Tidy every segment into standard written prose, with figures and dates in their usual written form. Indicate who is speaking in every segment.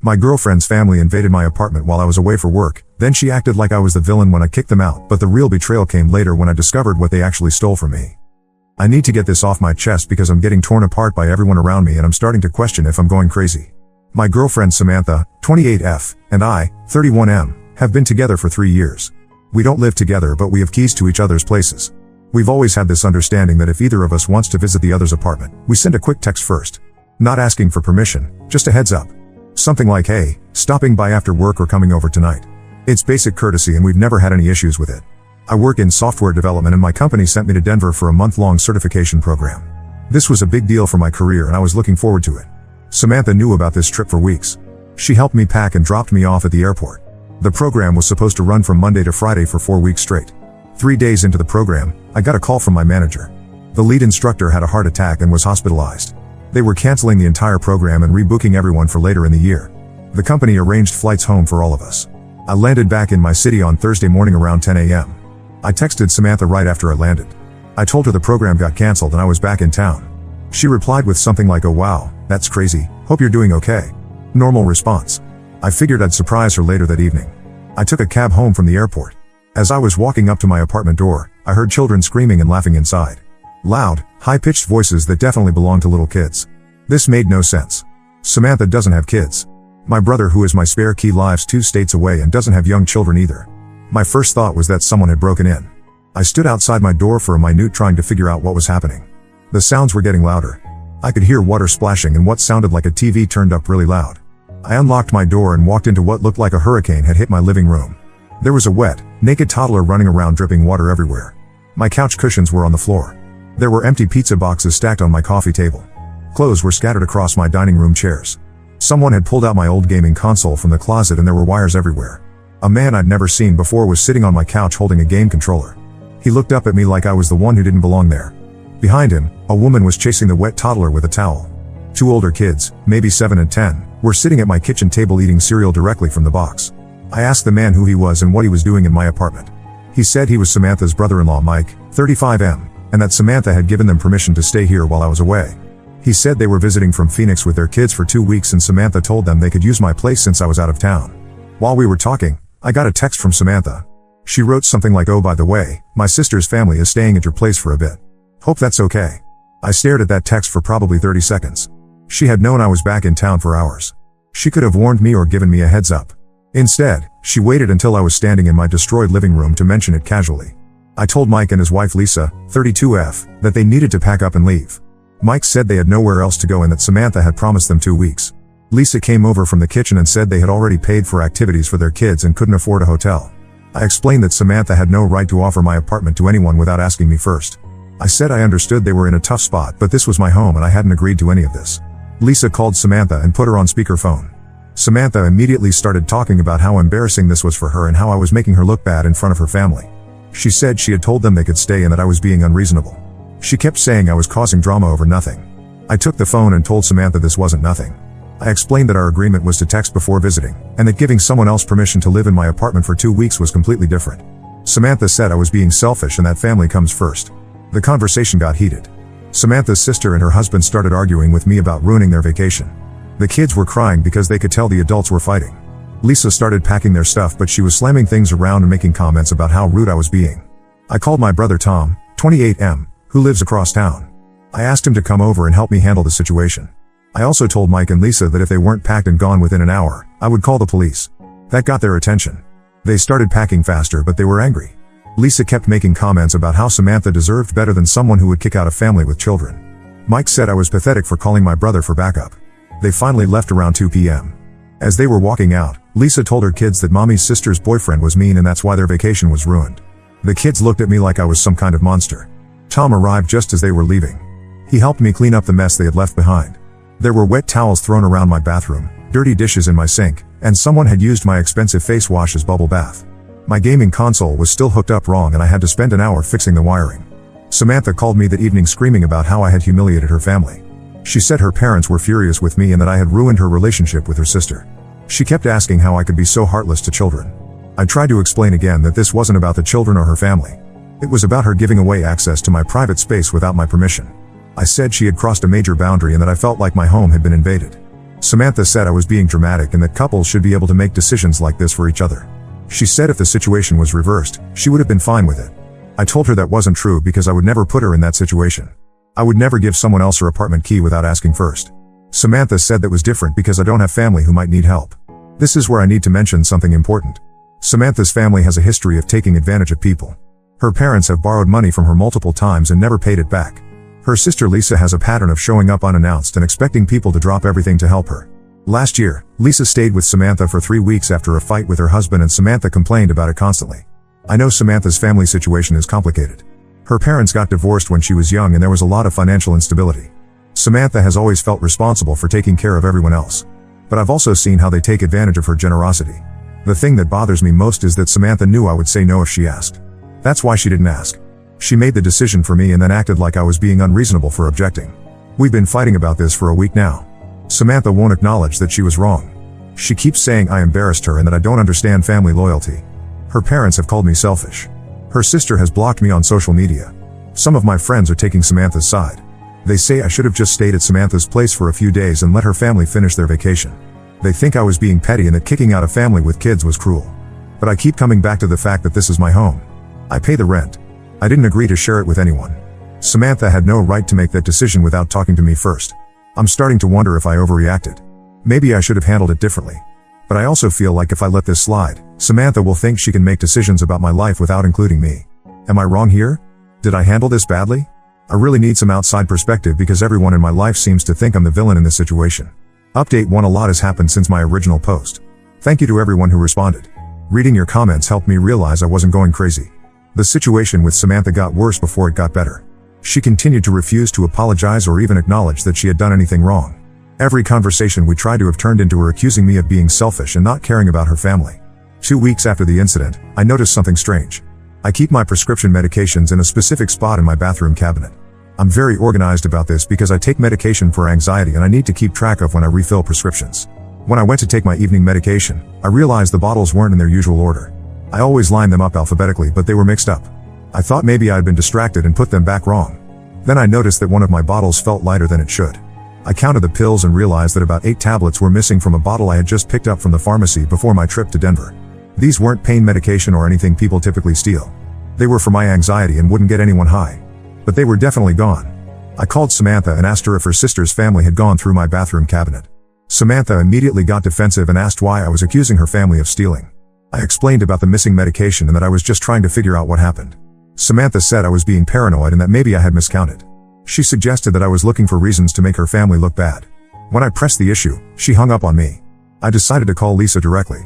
Speaker 1: My girlfriend's family invaded my apartment while I was away for work, then she acted like I was the villain when I kicked them out, but the real betrayal came later when I discovered what they actually stole from me. I need to get this off my chest because I'm getting torn apart by everyone around me and I'm starting to question if I'm going crazy. My girlfriend Samantha, 28F, and I, 31M, have been together for 3 years. We don't live together but we have keys to each other's places. We've always had this understanding that if either of us wants to visit the other's apartment, we send a quick text first. Not asking for permission, just a heads up. Something like, hey, stopping by after work or coming over tonight. It's basic courtesy and we've never had any issues with it. I work in software development and my company sent me to Denver for a month-long certification program. This was a big deal for my career and I was looking forward to it. Samantha knew about this trip for weeks. She helped me pack and dropped me off at the airport. The program was supposed to run from Monday to Friday for 4 weeks straight. 3 days into the program, I got a call from my manager. The lead instructor had a heart attack and was hospitalized. They were canceling the entire program and rebooking everyone for later in the year. The company arranged flights home for all of us. I landed back in my city on Thursday morning around 10 a.m. I texted Samantha right after I landed. I told her the program got canceled and I was back in town. She replied with something like, "Oh wow, that's crazy, hope you're doing okay." Normal response. I figured I'd surprise her later that evening. I took a cab home from the airport. As I was walking up to my apartment door, I heard children screaming and laughing inside. Loud, high-pitched voices that definitely belonged to little kids. This made no sense. Samantha doesn't have kids. My brother, who is my spare key, lives 2 states away and doesn't have young children either. My first thought was that someone had broken in. I stood outside my door for a minute trying to figure out what was happening. The sounds were getting louder. I could hear water splashing and what sounded like a TV turned up really loud. I unlocked my door and walked into what looked like a hurricane had hit my living room. There was a wet, naked toddler running around dripping water everywhere. My couch cushions were on the floor. There were empty pizza boxes stacked on my coffee table. Clothes were scattered across my dining room chairs. Someone had pulled out my old gaming console from the closet and there were wires everywhere. A man I'd never seen before was sitting on my couch holding a game controller. He looked up at me like I was the one who didn't belong there. Behind him, a woman was chasing the wet toddler with a towel. 2 older kids, maybe 7 and 10, were sitting at my kitchen table eating cereal directly from the box. I asked the man who he was and what he was doing in my apartment. He said he was Samantha's brother-in-law Mike, 35M, and that Samantha had given them permission to stay here while I was away. He said they were visiting from Phoenix with their kids for 2 weeks and Samantha told them they could use my place since I was out of town. While we were talking, I got a text from Samantha. She wrote something like, "Oh, by the way, my sister's family is staying at your place for a bit. Hope that's okay." I stared at that text for probably 30 seconds. She had known I was back in town for hours. She could have warned me or given me a heads up. Instead, she waited until I was standing in my destroyed living room to mention it casually. I told Mike and his wife Lisa, 32F, that they needed to pack up and leave. Mike said they had nowhere else to go and that Samantha had promised them 2 weeks. Lisa came over from the kitchen and said they had already paid for activities for their kids and couldn't afford a hotel. I explained that Samantha had no right to offer my apartment to anyone without asking me first. I said I understood they were in a tough spot, but this was my home and I hadn't agreed to any of this. Lisa called Samantha and put her on speakerphone. Samantha immediately started talking about how embarrassing this was for her and how I was making her look bad in front of her family. She said she had told them they could stay and that I was being unreasonable. She kept saying I was causing drama over nothing. I took the phone and told Samantha this wasn't nothing. I explained that our agreement was to text before visiting, and that giving someone else permission to live in my apartment for 2 weeks was completely different. Samantha said I was being selfish and that family comes first. The conversation got heated. Samantha's sister and her husband started arguing with me about ruining their vacation. The kids were crying because they could tell the adults were fighting. Lisa started packing their stuff, but she was slamming things around and making comments about how rude I was being. I called my brother Tom, 28M, who lives across town. I asked him to come over and help me handle the situation. I also told Mike and Lisa that if they weren't packed and gone within an hour, I would call the police. That got their attention. They started packing faster, but they were angry. Lisa kept making comments about how Samantha deserved better than someone who would kick out a family with children. Mike said I was pathetic for calling my brother for backup. They finally left around 2 p.m. As they were walking out, Lisa told her kids that mommy's sister's boyfriend was mean and that's why their vacation was ruined. The kids looked at me like I was some kind of monster. Tom arrived just as they were leaving. He helped me clean up the mess they had left behind. There were wet towels thrown around my bathroom, dirty dishes in my sink, and someone had used my expensive face wash as bubble bath. My gaming console was still hooked up wrong and I had to spend an hour fixing the wiring. Samantha called me that evening screaming about how I had humiliated her family. She said her parents were furious with me and that I had ruined her relationship with her sister. She kept asking how I could be so heartless to children. I tried to explain again that this wasn't about the children or her family. It was about her giving away access to my private space without my permission. I said she had crossed a major boundary and that I felt like my home had been invaded. Samantha said I was being dramatic and that couples should be able to make decisions like this for each other. She said if the situation was reversed, she would have been fine with it. I told her that wasn't true because I would never put her in that situation. I would never give someone else her apartment key without asking first. Samantha said that was different because I don't have family who might need help. This is where I need to mention something important. Samantha's family has a history of taking advantage of people. Her parents have borrowed money from her multiple times and never paid it back. Her sister Lisa has a pattern of showing up unannounced and expecting people to drop everything to help her. Last year, Lisa stayed with Samantha for 3 weeks after a fight with her husband and Samantha complained about it constantly. I know Samantha's family situation is complicated. Her parents got divorced when she was young and there was a lot of financial instability. Samantha has always felt responsible for taking care of everyone else. But I've also seen how they take advantage of her generosity. The thing that bothers me most is that Samantha knew I would say no if she asked. That's why she didn't ask. She made the decision for me and then acted like I was being unreasonable for objecting. We've been fighting about this for a week now. Samantha won't acknowledge that she was wrong. She keeps saying I embarrassed her and that I don't understand family loyalty. Her parents have called me selfish. Her sister has blocked me on social media. Some of my friends are taking Samantha's side. They say I should have just stayed at Samantha's place for a few days and let her family finish their vacation. They think I was being petty and that kicking out a family with kids was cruel. But I keep coming back to the fact that this is my home. I pay the rent. I didn't agree to share it with anyone. Samantha had no right to make that decision without talking to me first. I'm starting to wonder if I overreacted. Maybe I should have handled it differently. But I also feel like if I let this slide, Samantha will think she can make decisions about my life without including me. Am I wrong here? Did I handle this badly? I really need some outside perspective because everyone in my life seems to think I'm the villain in this situation. Update 1: A lot has happened since my original post. Thank you to everyone who responded. Reading your comments helped me realize I wasn't going crazy. The situation with Samantha got worse before it got better. She continued to refuse to apologize or even acknowledge that she had done anything wrong. Every conversation we tried to have turned into her accusing me of being selfish and not caring about her family. 2 weeks after the incident, I noticed something strange. I keep my prescription medications in a specific spot in my bathroom cabinet. I'm very organized about this because I take medication for anxiety and I need to keep track of when I refill prescriptions. When I went to take my evening medication, I realized the bottles weren't in their usual order. I always line them up alphabetically, but they were mixed up. I thought maybe I had been distracted and put them back wrong. Then I noticed that one of my bottles felt lighter than it should. I counted the pills and realized that about 8 tablets were missing from a bottle I had just picked up from the pharmacy before my trip to Denver. These weren't pain medication or anything people typically steal. They were for my anxiety and wouldn't get anyone high. But they were definitely gone. I called Samantha and asked her if her sister's family had gone through my bathroom cabinet. Samantha immediately got defensive and asked why I was accusing her family of stealing. I explained about the missing medication and that I was just trying to figure out what happened. Samantha said I was being paranoid and that maybe I had miscounted. She suggested that I was looking for reasons to make her family look bad. When I pressed the issue, she hung up on me. I decided to call Lisa directly.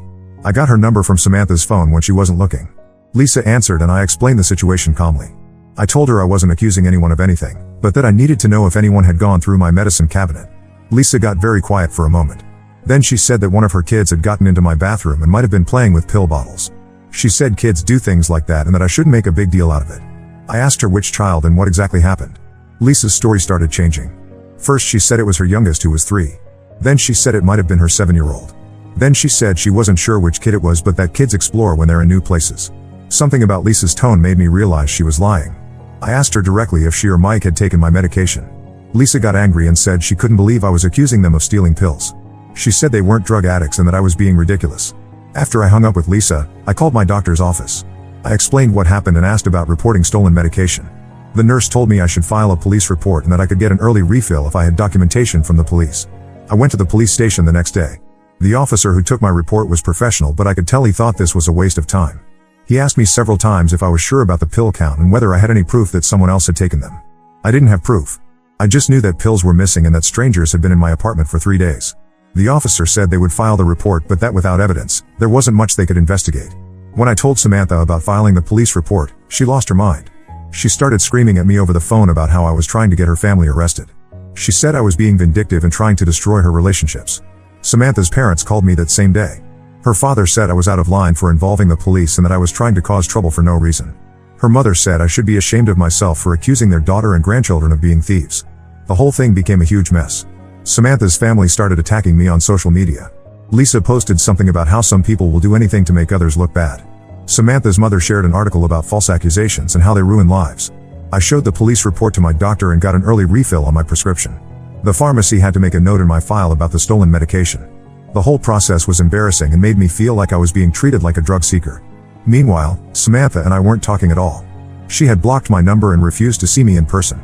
Speaker 1: I got her number from Samantha's phone when she wasn't looking. Lisa answered and I explained the situation calmly. I told her I wasn't accusing anyone of anything, but that I needed to know if anyone had gone through my medicine cabinet. Lisa got very quiet for a moment. Then she said that one of her kids had gotten into my bathroom and might have been playing with pill bottles. She said kids do things like that and that I shouldn't make a big deal out of it. I asked her which child and what exactly happened. Lisa's story started changing. First she said it was her youngest who was 3. Then she said it might have been her 7-year-old. Then she said she wasn't sure which kid it was but that kids explore when they're in new places. Something about Lisa's tone made me realize she was lying. I asked her directly if she or Mike had taken my medication. Lisa got angry and said she couldn't believe I was accusing them of stealing pills. She said they weren't drug addicts and that I was being ridiculous. After I hung up with Lisa, I called my doctor's office. I explained what happened and asked about reporting stolen medication. The nurse told me I should file a police report and that I could get an early refill if I had documentation from the police. I went to the police station the next day. The officer who took my report was professional, but I could tell he thought this was a waste of time. He asked me several times if I was sure about the pill count and whether I had any proof that someone else had taken them. I didn't have proof. I just knew that pills were missing and that strangers had been in my apartment for 3 days. The officer said they would file the report, but that without evidence, there wasn't much they could investigate. When I told Samantha about filing the police report, she lost her mind. She started screaming at me over the phone about how I was trying to get her family arrested. She said I was being vindictive and trying to destroy her relationships. Samantha's parents called me that same day. Her father said I was out of line for involving the police and that I was trying to cause trouble for no reason. Her mother said I should be ashamed of myself for accusing their daughter and grandchildren of being thieves. The whole thing became a huge mess. Samantha's family started attacking me on social media. Lisa posted something about how some people will do anything to make others look bad. Samantha's mother shared an article about false accusations and how they ruin lives. I showed the police report to my doctor and got an early refill on my prescription. The pharmacy had to make a note in my file about the stolen medication. The whole process was embarrassing and made me feel like I was being treated like a drug seeker. Meanwhile, Samantha and I weren't talking at all. She had blocked my number and refused to see me in person.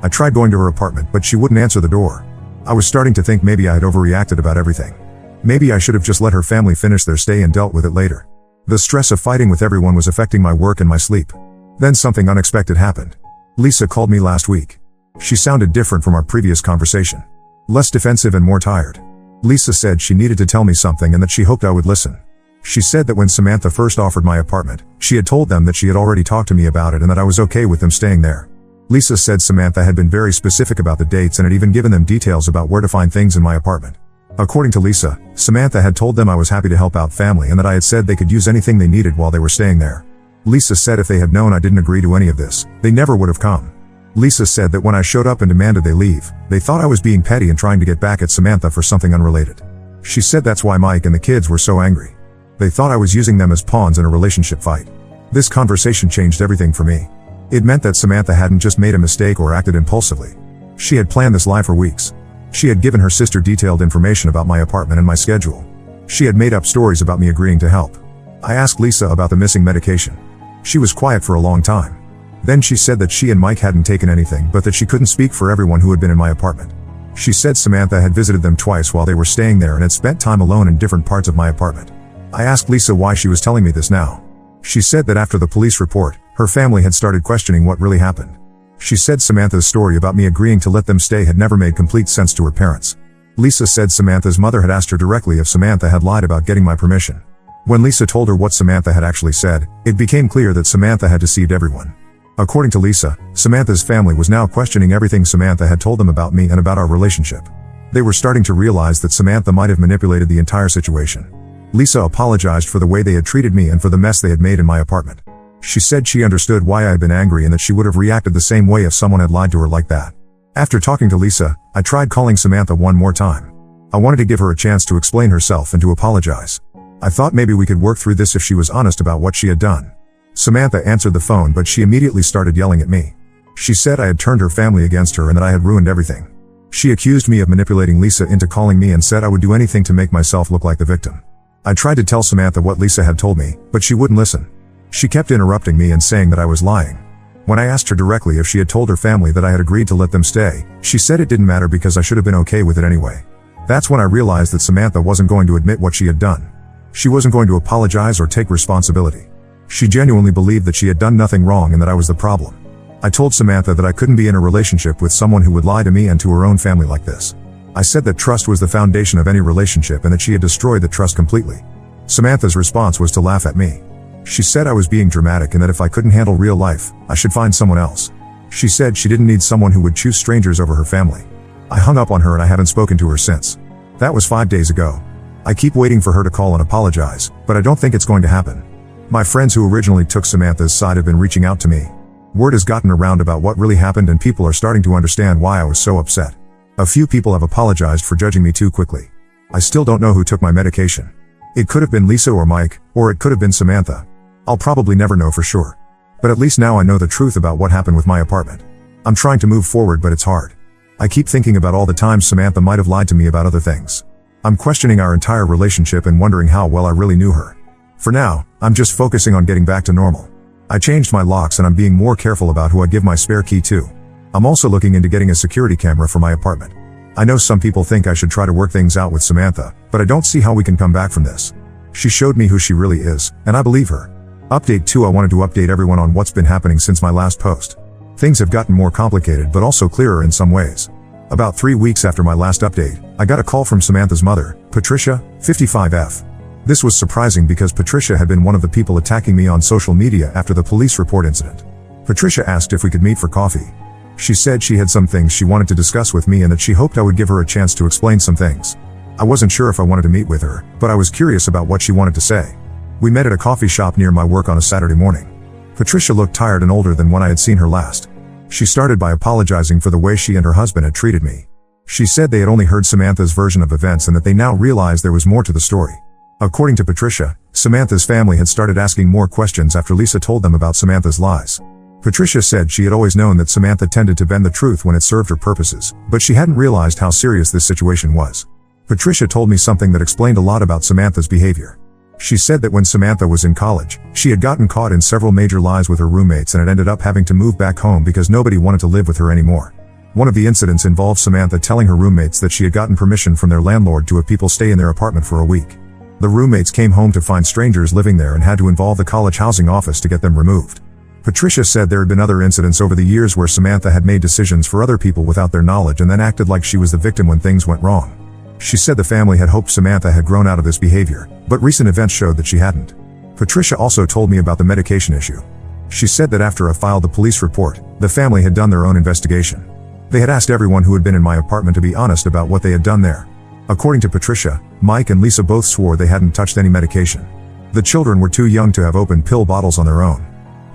Speaker 1: I tried going to her apartment, but she wouldn't answer the door. I was starting to think maybe I had overreacted about everything. Maybe I should have just let her family finish their stay and dealt with it later. The stress of fighting with everyone was affecting my work and my sleep. Then something unexpected happened. Lisa called me last week. She sounded different from our previous conversation. Less defensive and more tired. Lisa said she needed to tell me something and that she hoped I would listen. She said that when Samantha first offered my apartment, she had told them that she had already talked to me about it and that I was okay with them staying there. Lisa said Samantha had been very specific about the dates and had even given them details about where to find things in my apartment. According to Lisa, Samantha had told them I was happy to help out family and that I had said they could use anything they needed while they were staying there. Lisa said if they had known I didn't agree to any of this, they never would have come. Lisa said that when I showed up and demanded they leave, they thought I was being petty and trying to get back at Samantha for something unrelated. She said that's why Mike and the kids were so angry. They thought I was using them as pawns in a relationship fight. This conversation changed everything for me. It meant that Samantha hadn't just made a mistake or acted impulsively. She had planned this lie for weeks. She had given her sister detailed information about my apartment and my schedule. She had made up stories about me agreeing to help. I asked Lisa about the missing medication. She was quiet for a long time. Then she said that she and Mike hadn't taken anything, but that she couldn't speak for everyone who had been in my apartment. She said Samantha had visited them twice while they were staying there and had spent time alone in different parts of my apartment. I asked Lisa why she was telling me this now. She said that after the police report, her family had started questioning what really happened. She said Samantha's story about me agreeing to let them stay had never made complete sense to her parents. Lisa said Samantha's mother had asked her directly if Samantha had lied about getting my permission. When Lisa told her what Samantha had actually said, it became clear that Samantha had deceived everyone. According to Lisa, Samantha's family was now questioning everything Samantha had told them about me and about our relationship. They were starting to realize that Samantha might have manipulated the entire situation. Lisa apologized for the way they had treated me and for the mess they had made in my apartment. She said she understood why I had been angry and that she would have reacted the same way if someone had lied to her like that. After talking to Lisa, I tried calling Samantha one more time. I wanted to give her a chance to explain herself and to apologize. I thought maybe we could work through this if she was honest about what she had done. Samantha answered the phone, but she immediately started yelling at me. She said I had turned her family against her and that I had ruined everything. She accused me of manipulating Lisa into calling me and said I would do anything to make myself look like the victim. I tried to tell Samantha what Lisa had told me, but she wouldn't listen. She kept interrupting me and saying that I was lying. When I asked her directly if she had told her family that I had agreed to let them stay, she said it didn't matter because I should have been okay with it anyway. That's when I realized that Samantha wasn't going to admit what she had done. She wasn't going to apologize or take responsibility. She genuinely believed that she had done nothing wrong and that I was the problem. I told Samantha that I couldn't be in a relationship with someone who would lie to me and to her own family like this. I said that trust was the foundation of any relationship and that she had destroyed the trust completely. Samantha's response was to laugh at me. She said I was being dramatic and that if I couldn't handle real life, I should find someone else. She said she didn't need someone who would choose strangers over her family. I hung up on her and I haven't spoken to her since. That was 5 days ago. I keep waiting for her to call and apologize, but I don't think it's going to happen. My friends who originally took Samantha's side have been reaching out to me. Word has gotten around about what really happened and people are starting to understand why I was so upset. A few people have apologized for judging me too quickly. I still don't know who took my medication. It could have been Lisa or Mike, or it could have been Samantha. I'll probably never know for sure. But at least now I know the truth about what happened with my apartment. I'm trying to move forward, but it's hard. I keep thinking about all the times Samantha might have lied to me about other things. I'm questioning our entire relationship and wondering how well I really knew her. For now, I'm just focusing on getting back to normal. I changed my locks and I'm being more careful about who I give my spare key to. I'm also looking into getting a security camera for my apartment. I know some people think I should try to work things out with Samantha, but I don't see how we can come back from this. She showed me who she really is, and I believe her. Update 2: I wanted to update everyone on what's been happening since my last post. Things have gotten more complicated but also clearer in some ways. About 3 weeks after my last update, I got a call from Samantha's mother, Patricia, 55F. This was surprising because Patricia had been one of the people attacking me on social media after the police report incident. Patricia asked if we could meet for coffee. She said she had some things she wanted to discuss with me and that she hoped I would give her a chance to explain some things. I wasn't sure if I wanted to meet with her, but I was curious about what she wanted to say. We met at a coffee shop near my work on a Saturday morning. Patricia looked tired and older than when I had seen her last. She started by apologizing for the way she and her husband had treated me. She said they had only heard Samantha's version of events and that they now realized there was more to the story. According to Patricia, Samantha's family had started asking more questions after Lisa told them about Samantha's lies. Patricia said she had always known that Samantha tended to bend the truth when it served her purposes, but she hadn't realized how serious this situation was. Patricia told me something that explained a lot about Samantha's behavior. She said that when Samantha was in college, she had gotten caught in several major lies with her roommates and had ended up having to move back home because nobody wanted to live with her anymore. One of the incidents involved Samantha telling her roommates that she had gotten permission from their landlord to have people stay in their apartment for a week. The roommates came home to find strangers living there and had to involve the college housing office to get them removed. Patricia said there had been other incidents over the years where Samantha had made decisions for other people without their knowledge and then acted like she was the victim when things went wrong. She said the family had hoped Samantha had grown out of this behavior, but recent events showed that she hadn't. Patricia also told me about the medication issue. She said that after I filed the police report, the family had done their own investigation. They had asked everyone who had been in my apartment to be honest about what they had done there. According to Patricia, Mike and Lisa both swore they hadn't touched any medication. The children were too young to have opened pill bottles on their own.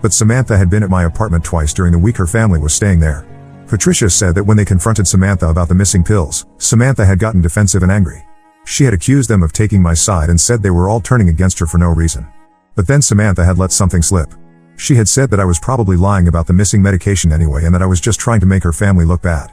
Speaker 1: But Samantha had been at my apartment twice during the week her family was staying there. Patricia said that when they confronted Samantha about the missing pills, Samantha had gotten defensive and angry. She had accused them of taking my side and said they were all turning against her for no reason. But then Samantha had let something slip. She had said that I was probably lying about the missing medication anyway and that I was just trying to make her family look bad.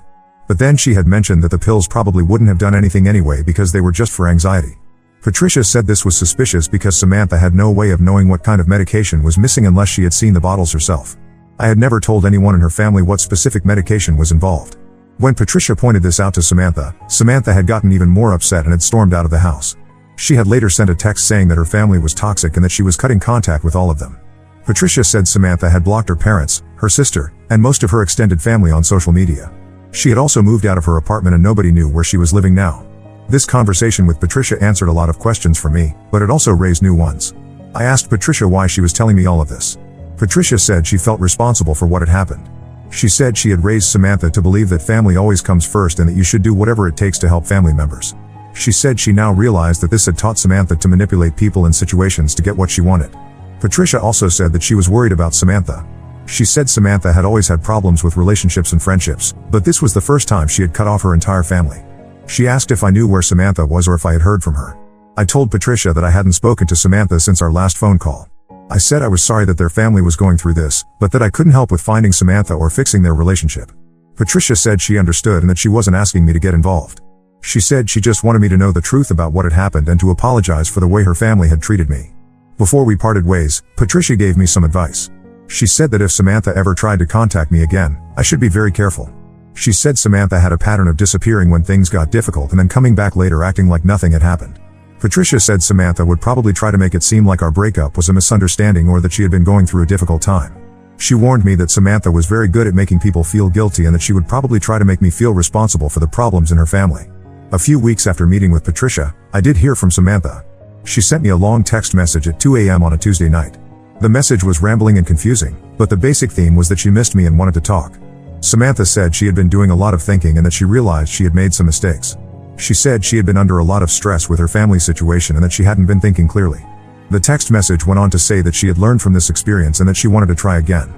Speaker 1: But then she had mentioned that the pills probably wouldn't have done anything anyway because they were just for anxiety. Patricia said this was suspicious because Samantha had no way of knowing what kind of medication was missing unless she had seen the bottles herself. I had never told anyone in her family what specific medication was involved. When Patricia pointed this out to Samantha, Samantha had gotten even more upset and had stormed out of the house. She had later sent a text saying that her family was toxic and that she was cutting contact with all of them. Patricia said Samantha had blocked her parents, her sister, and most of her extended family on social media. She had also moved out of her apartment and nobody knew where she was living now. This conversation with Patricia answered a lot of questions for me, but it also raised new ones. I asked Patricia why she was telling me all of this. Patricia said she felt responsible for what had happened. She said she had raised Samantha to believe that family always comes first and that you should do whatever it takes to help family members. She said she now realized that this had taught Samantha to manipulate people in situations to get what she wanted. Patricia also said that she was worried about Samantha. She said Samantha had always had problems with relationships and friendships, but this was the first time she had cut off her entire family. She asked if I knew where Samantha was or if I had heard from her. I told Patricia that I hadn't spoken to Samantha since our last phone call. I said I was sorry that their family was going through this, but that I couldn't help with finding Samantha or fixing their relationship. Patricia said she understood and that she wasn't asking me to get involved. She said she just wanted me to know the truth about what had happened and to apologize for the way her family had treated me. Before we parted ways, Patricia gave me some advice. She said that if Samantha ever tried to contact me again, I should be very careful. She said Samantha had a pattern of disappearing when things got difficult and then coming back later acting like nothing had happened. Patricia said Samantha would probably try to make it seem like our breakup was a misunderstanding or that she had been going through a difficult time. She warned me that Samantha was very good at making people feel guilty and that she would probably try to make me feel responsible for the problems in her family. A few weeks after meeting with Patricia, I did hear from Samantha. She sent me a long text message at 2 a.m. on a Tuesday night. The message was rambling and confusing, but the basic theme was that she missed me and wanted to talk. Samantha said she had been doing a lot of thinking and that she realized she had made some mistakes. She said she had been under a lot of stress with her family situation and that she hadn't been thinking clearly. The text message went on to say that she had learned from this experience and that she wanted to try again.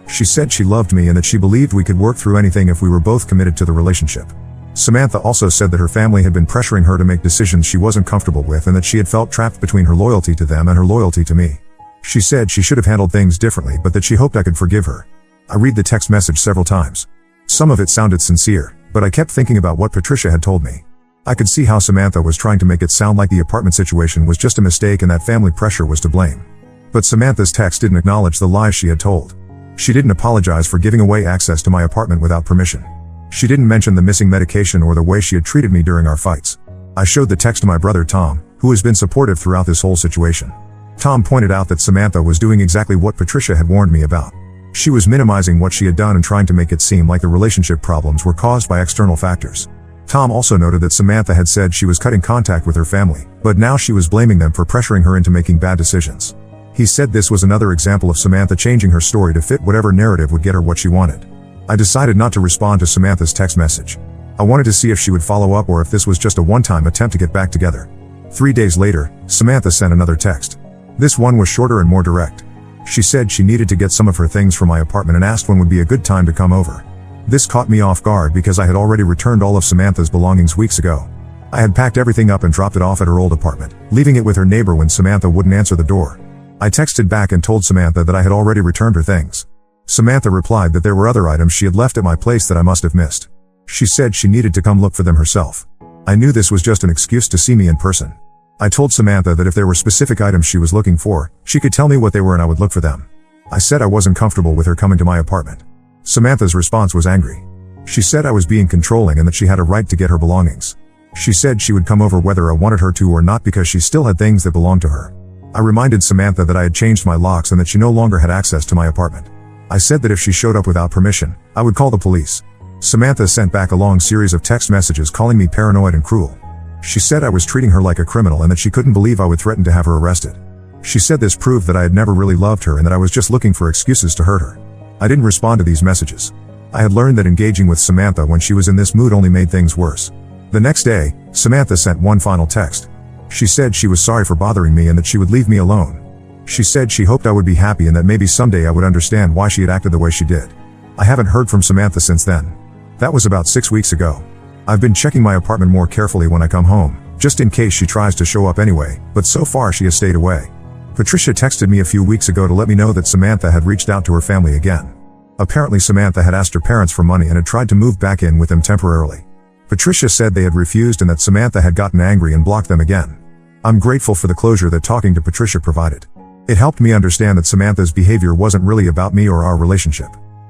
Speaker 1: She said she loved me and that she believed we could work through anything if we were both committed to the relationship. Samantha also said that her family had been pressuring her to make decisions she wasn't comfortable with and that she had felt trapped between her loyalty to them and her loyalty to me. She said she should have handled things differently but that she hoped I could forgive her. I read the text message several times. Some of it sounded sincere, but I kept thinking about what Patricia had told me. I could see how Samantha was trying to make it sound like the apartment situation was just a mistake and that family pressure was to blame. But Samantha's text didn't acknowledge the lies she had told. She didn't apologize for giving away access to my apartment without permission. She didn't mention the missing medication or the way she had treated me during our fights. I showed the text to my brother Tom, who has been supportive throughout this whole situation. Tom pointed out that Samantha was doing exactly what Patricia had warned me about. She was minimizing what she had done and trying to make it seem like the relationship problems were caused by external factors. Tom also noted that Samantha had said she was cutting contact with her family, but now she was blaming them for pressuring her into making bad decisions. He said this was another example of Samantha changing her story to fit whatever narrative would get her what she wanted. I decided not to respond to Samantha's text message. I wanted to see if she would follow up or if this was just a one-time attempt to get back together. 3 days later, Samantha sent another text. This one was shorter and more direct. She said she needed to get some of her things from my apartment and asked when would be a good time to come over. This caught me off guard because I had already returned all of Samantha's belongings weeks ago. I had packed everything up and dropped it off at her old apartment, leaving it with her neighbor when Samantha wouldn't answer the door. I texted back and told Samantha that I had already returned her things. Samantha replied that there were other items she had left at my place that I must have missed. She said she needed to come look for them herself. I knew this was just an excuse to see me in person. I told Samantha that if there were specific items she was looking for, she could tell me what they were and I would look for them. I said I wasn't comfortable with her coming to my apartment. Samantha's response was angry. She said I was being controlling and that she had a right to get her belongings. She said she would come over whether I wanted her to or not because she still had things that belonged to her. I reminded Samantha that I had changed my locks and that she no longer had access to my apartment. I said that if she showed up without permission, I would call the police. Samantha sent back a long series of text messages calling me paranoid and cruel. She said I was treating her like a criminal and that she couldn't believe I would threaten to have her arrested. She said this proved that I had never really loved her and that I was just looking for excuses to hurt her. I didn't respond to these messages. I had learned that engaging with Samantha when she was in this mood only made things worse. The next day, Samantha sent one final text. She said she was sorry for bothering me and that she would leave me alone. She said she hoped I would be happy and that maybe someday I would understand why she had acted the way she did. I haven't heard from Samantha since then. That was about 6 weeks ago. I've been checking my apartment more carefully when I come home, just in case she tries to show up anyway, but so far she has stayed away. Patricia texted me a few weeks ago to let me know that Samantha had reached out to her family again. Apparently Samantha had asked her parents for money and had tried to move back in with them temporarily. Patricia said they had refused and that Samantha had gotten angry and blocked them again. I'm grateful for the closure that talking to Patricia provided. It helped me understand that Samantha's behavior wasn't really about me or our relationship.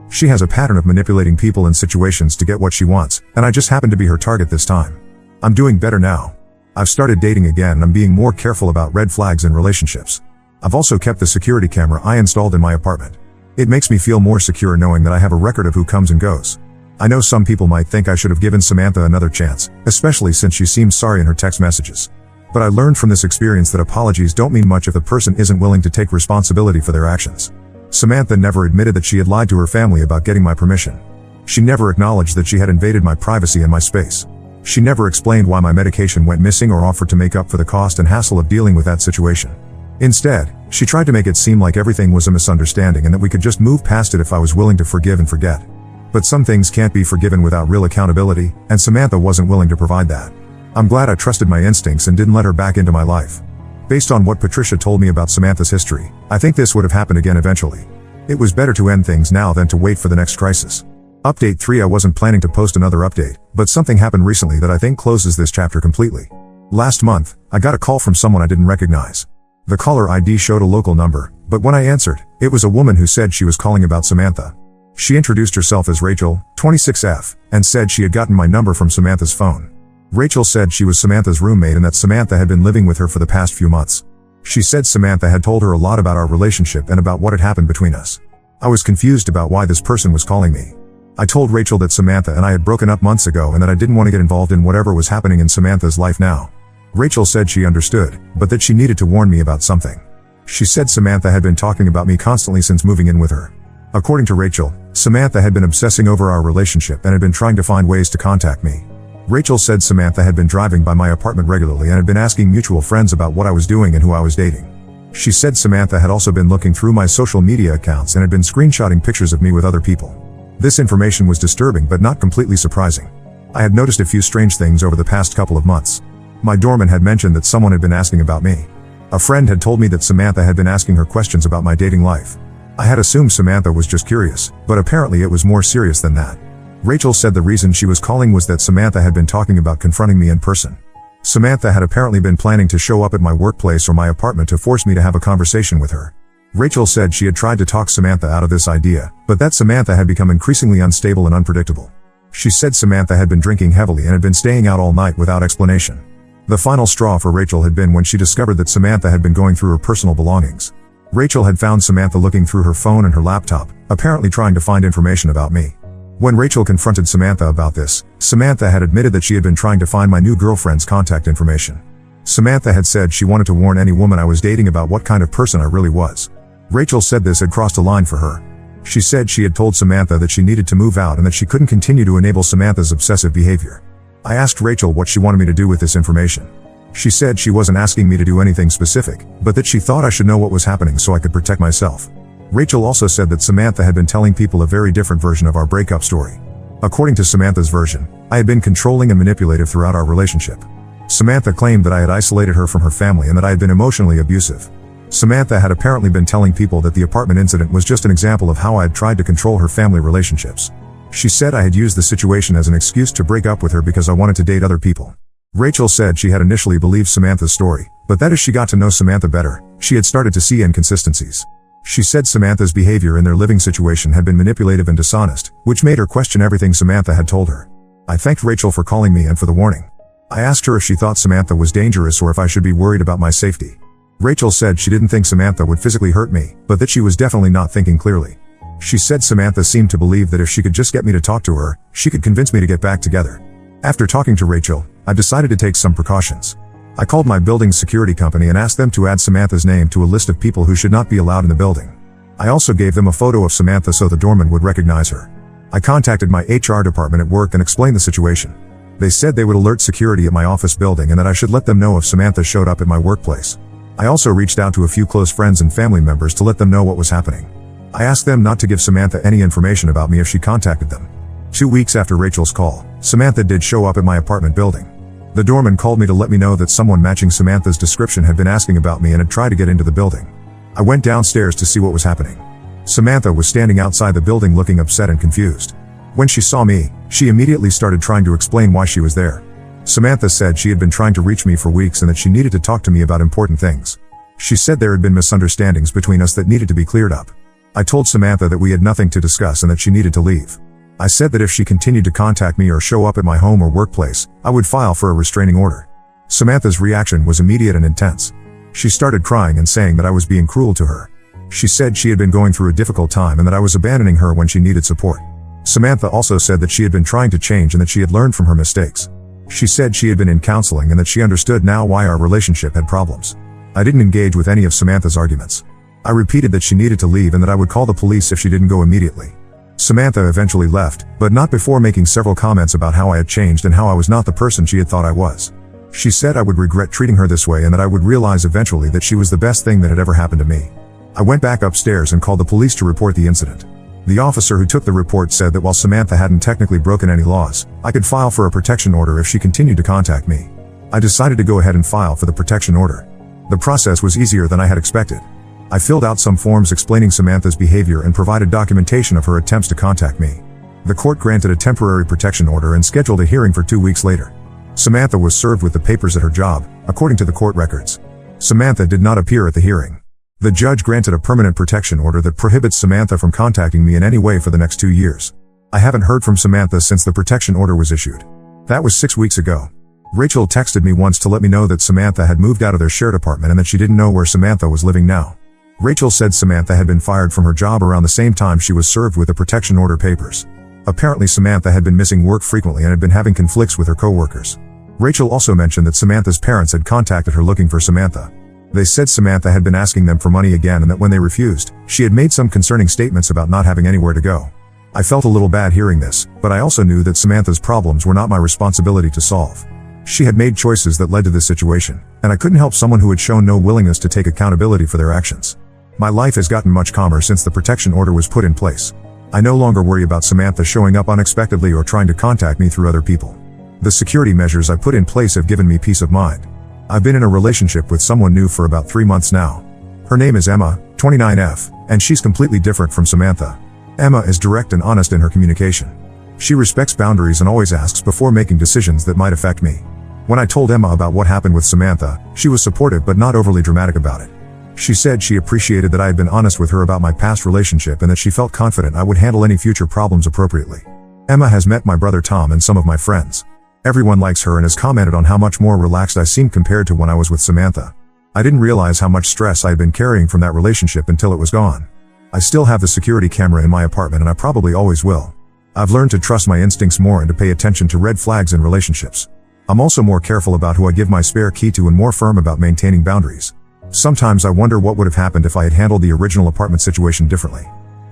Speaker 1: She has a pattern of manipulating people and situations to get what she wants, and I just happened to be her target this time. I'm doing better now. I've started dating again and I'm being more careful about red flags in relationships. I've also kept the security camera I installed in my apartment. It makes me feel more secure knowing that I have a record of who comes and goes. I know some people might think I should have given Samantha another chance, especially since she seemed sorry in her text messages. But I learned from this experience that apologies don't mean much if the person isn't willing to take responsibility for their actions. Samantha never admitted that she had lied to her family about getting my permission. She never acknowledged that she had invaded my privacy and my space. She never explained why my medication went missing or offered to make up for the cost and hassle of dealing with that situation. Instead, she tried to make it seem like everything was a misunderstanding and that we could just move past it if I was willing to forgive and forget. But some things can't be forgiven without real accountability, and Samantha wasn't willing to provide that. I'm glad I trusted my instincts and didn't let her back into my life. Based on what Patricia told me about Samantha's history, I think this would have happened again eventually. It was better to end things now than to wait for the next crisis. Update 3. I wasn't planning to post another update, but something happened recently that I think closes this chapter completely. Last month, I got a call from someone I didn't recognize. The caller ID showed a local number, but when I answered, it was a woman who said she was calling about Samantha. She introduced herself as Rachel, 26F, and said she had gotten my number from Samantha's phone. Rachel said she was Samantha's roommate and that Samantha had been living with her for the past few months. She said Samantha had told her a lot about our relationship and about what had happened between us. I was confused about why this person was calling me. I told Rachel that Samantha and I had broken up months ago and that I didn't want to get involved in whatever was happening in Samantha's life now. Rachel said she understood, but that she needed to warn me about something. She said Samantha had been talking about me constantly since moving in with her. According to Rachel, Samantha had been obsessing over our relationship and had been trying to find ways to contact me. Rachel said Samantha had been driving by my apartment regularly and had been asking mutual friends about what I was doing and who I was dating. She said Samantha had also been looking through my social media accounts and had been screenshotting pictures of me with other people. This information was disturbing but not completely surprising. I had noticed a few strange things over the past couple of months. My doorman had mentioned that someone had been asking about me. A friend had told me that Samantha had been asking her questions about my dating life. I had assumed Samantha was just curious, but apparently it was more serious than that. Rachel said the reason she was calling was that Samantha had been talking about confronting me in person. Samantha had apparently been planning to show up at my workplace or my apartment to force me to have a conversation with her. Rachel said she had tried to talk Samantha out of this idea, but that Samantha had become increasingly unstable and unpredictable. She said Samantha had been drinking heavily and had been staying out all night without explanation. The final straw for Rachel had been when she discovered that Samantha had been going through her personal belongings. Rachel had found Samantha looking through her phone and her laptop, apparently trying to find information about me. When Rachel confronted Samantha about this, Samantha had admitted that she had been trying to find my new girlfriend's contact information. Samantha had said she wanted to warn any woman I was dating about what kind of person I really was. Rachel said this had crossed a line for her. She said she had told Samantha that she needed to move out and that she couldn't continue to enable Samantha's obsessive behavior. I asked Rachel what she wanted me to do with this information. She said she wasn't asking me to do anything specific, but that she thought I should know what was happening so I could protect myself. Rachel also said that Samantha had been telling people a very different version of our breakup story. According to Samantha's version, I had been controlling and manipulative throughout our relationship. Samantha claimed that I had isolated her from her family and that I had been emotionally abusive. Samantha had apparently been telling people that the apartment incident was just an example of how I had tried to control her family relationships. She said I had used the situation as an excuse to break up with her because I wanted to date other people. Rachel said she had initially believed Samantha's story, but that as she got to know Samantha better, she had started to see inconsistencies. She said Samantha's behavior in their living situation had been manipulative and dishonest, which made her question everything Samantha had told her. I thanked Rachel for calling me and for the warning. I asked her if she thought Samantha was dangerous or if I should be worried about my safety. Rachel said she didn't think Samantha would physically hurt me, but that she was definitely not thinking clearly. She said Samantha seemed to believe that if she could just get me to talk to her, she could convince me to get back together. After talking to Rachel, I decided to take some precautions. I called my building's security company and asked them to add Samantha's name to a list of people who should not be allowed in the building. I also gave them a photo of Samantha so the doorman would recognize her. I contacted my HR department at work and explained the situation. They said they would alert security at my office building and that I should let them know if Samantha showed up at my workplace. I also reached out to a few close friends and family members to let them know what was happening. I asked them not to give Samantha any information about me if she contacted them. 2 weeks after Rachel's call, Samantha did show up at my apartment building. The doorman called me to let me know that someone matching Samantha's description had been asking about me and had tried to get into the building. I went downstairs to see what was happening. Samantha was standing outside the building looking upset and confused. When she saw me, she immediately started trying to explain why she was there. Samantha said she had been trying to reach me for weeks and that she needed to talk to me about important things. She said there had been misunderstandings between us that needed to be cleared up. I told Samantha that we had nothing to discuss and that she needed to leave. I said that if she continued to contact me or show up at my home or workplace, I would file for a restraining order. Samantha's reaction was immediate and intense. She started crying and saying that I was being cruel to her. She said she had been going through a difficult time and that I was abandoning her when she needed support. Samantha also said that she had been trying to change and that she had learned from her mistakes. She said she had been in counseling and that she understood now why our relationship had problems. I didn't engage with any of Samantha's arguments. I repeated that she needed to leave and that I would call the police if she didn't go immediately. Samantha eventually left, but not before making several comments about how I had changed and how I was not the person she had thought I was. She said I would regret treating her this way and that I would realize eventually that she was the best thing that had ever happened to me. I went back upstairs and called the police to report the incident. The officer who took the report said that while Samantha hadn't technically broken any laws, I could file for a protection order if she continued to contact me. I decided to go ahead and file for the protection order. The process was easier than I had expected. I filled out some forms explaining Samantha's behavior and provided documentation of her attempts to contact me. The court granted a temporary protection order and scheduled a hearing for 2 weeks later. Samantha was served with the papers at her job, according to the court records. Samantha did not appear at the hearing. The judge granted a permanent protection order that prohibits Samantha from contacting me in any way for the next 2 years. I haven't heard from Samantha since the protection order was issued. That was 6 weeks ago. Rachel texted me once to let me know that Samantha had moved out of their shared apartment and that she didn't know where Samantha was living now. Rachel said Samantha had been fired from her job around the same time she was served with the protection order papers. Apparently Samantha had been missing work frequently and had been having conflicts with her coworkers. Rachel also mentioned that Samantha's parents had contacted her looking for Samantha. They said Samantha had been asking them for money again and that when they refused, she had made some concerning statements about not having anywhere to go. I felt a little bad hearing this, but I also knew that Samantha's problems were not my responsibility to solve. She had made choices that led to this situation, and I couldn't help someone who had shown no willingness to take accountability for their actions. My life has gotten much calmer since the protection order was put in place. I no longer worry about Samantha showing up unexpectedly or trying to contact me through other people. The security measures I put in place have given me peace of mind. I've been in a relationship with someone new for about 3 months now. Her name is Emma, 29F, and she's completely different from Samantha. Emma is direct and honest in her communication. She respects boundaries and always asks before making decisions that might affect me. When I told Emma about what happened with Samantha, she was supportive but not overly dramatic about it. She said she appreciated that I had been honest with her about my past relationship and that she felt confident I would handle any future problems appropriately. Emma has met my brother Tom and some of my friends. Everyone likes her and has commented on how much more relaxed I seem compared to when I was with Samantha. I didn't realize how much stress I had been carrying from that relationship until it was gone. I still have the security camera in my apartment and I probably always will. I've learned to trust my instincts more and to pay attention to red flags in relationships. I'm also more careful about who I give my spare key to and more firm about maintaining boundaries. Sometimes I wonder what would have happened if I had handled the original apartment situation differently.